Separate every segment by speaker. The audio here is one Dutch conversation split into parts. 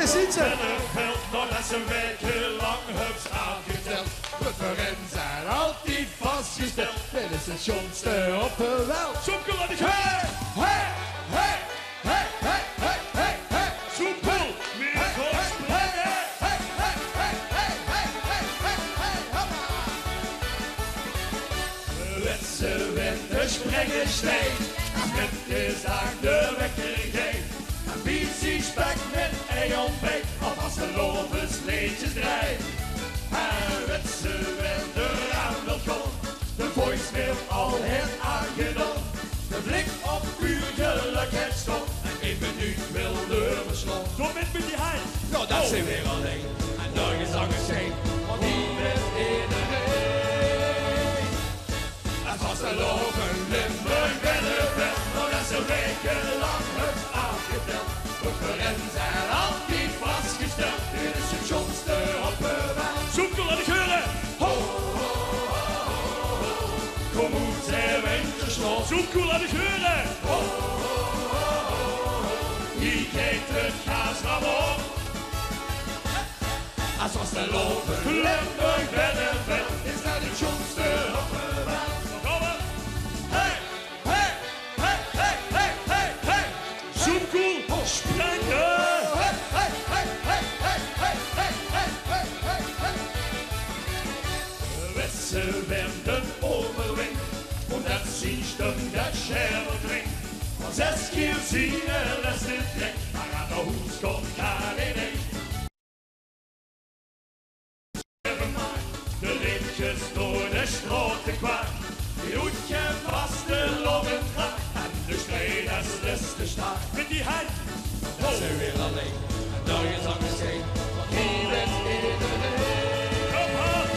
Speaker 1: Is iets er?
Speaker 2: Nog dat ze wekenlang hups aangeteld. Referenten zijn altijd vastgesteld. Dit is het schoonste op de wereld. Soepel aan de hey, hey, hey, hey, hey, hey, hey, hey. Soepel, meer voor springen. Hey, hey, hey, hey, hey, hey, hey, hey, hoppa. Wetse winter springen steeds. Met is daar de wekker geen. En wie zich spek met Eon Beek. Alvast de lovens leedjes drijft. En wetse winter aan wil komen. De voicemail al het aangedaan. De blik op puur geluk het stond. En één minuut wilde besloten. Kom met die hand. Nou, dat zijn weer alleen. En de gezangers zijn. Want die bent in de heen. En vast de loven Limburg binnenveld. Nou, dat ze wekenlang het aangeteld. Referenten zijn altijd vastgesteld. Dit is het schoonste op de wereld. Zoek al aan de geuren. Ho, ho, ho, ho, ho. Kom uit zijn winterslot. Zoek al aan de geuren. Ho, ho, ho, ho, ho. Hier kijkt het gaas naar op. Als was de loven Limburg binnenveld. Is dat het schoonste op de wereld. Hey, hey, hey, hey, hey, hey, hey. Zoekkoel, springen. Hey, hey, hey, hey, hey, hey, hey, hey, hey, hey, hey. Wetse werden overwint. Und dat siehst du, dat Scherber drinkt. Van 6 keer zien en rest het trek. Maar aan de hoes komt geen idee. De lichtjes door de straten kwaad. Die hoedje vast de longen gaat. En de strijd is de staat. Met die hand. Dat zijn weer alleen. En daar is anders heen. Want hier bent in de heen. Kom op.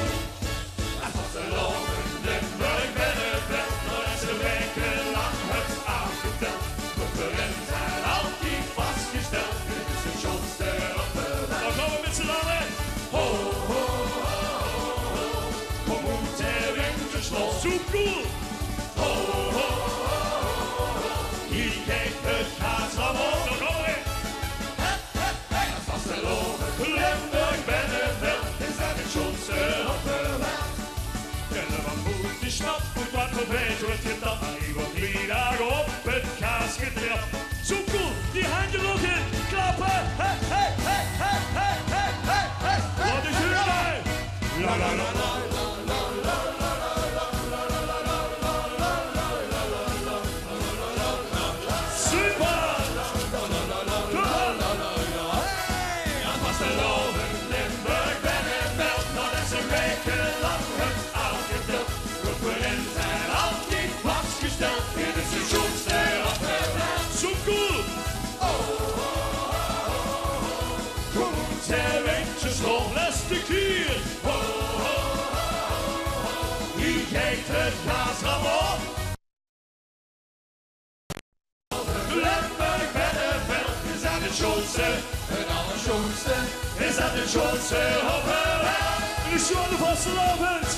Speaker 2: En vast de longen Limburg binnenveld. Nou dat ze wekenlang het aangeteld. Referenten zijn altijd vastgesteld. Dit is het schoonste op de wereld. Dan gaan we met z'n allen. Ho, ho, ho, ho. Kom uit de winterslot. Zoek cool. Ho, ho, ho, ho. Hier kijkt het gaas naar op. Dan gaan we. En vast de loven Limburg binnenveld. Is dat het schoonste op de wereld. Kunnen we goed die snap, goed wat voorbij, zo het gedaan. Maar die wordt 3 dagen op het gaas getrapt. Zo cool, die handen nog in, klappen. Hey, hey, hey, hey, hey, hey, hey, hey, hey. Wat is er nou? La la la la la la la la la la la la la la la. Super! Hey! Dat was de loven Limburg binnenveld. Nou dat ze wekenlang het aangeteld. Referenten zijn altijd vastgesteld. Dit is de schoonste op de wereld. Zo cool! Oh, oh, oh, oh. Kom uit de winterslot, laatste keer. Oh, oh, oh, oh. Hier kijkt het gaas naar op. Limburg binnenveld. Is dat het schoonste? Het allerschoonste. Is dat het schoonste op de wereld? En de schoenen vastelavond.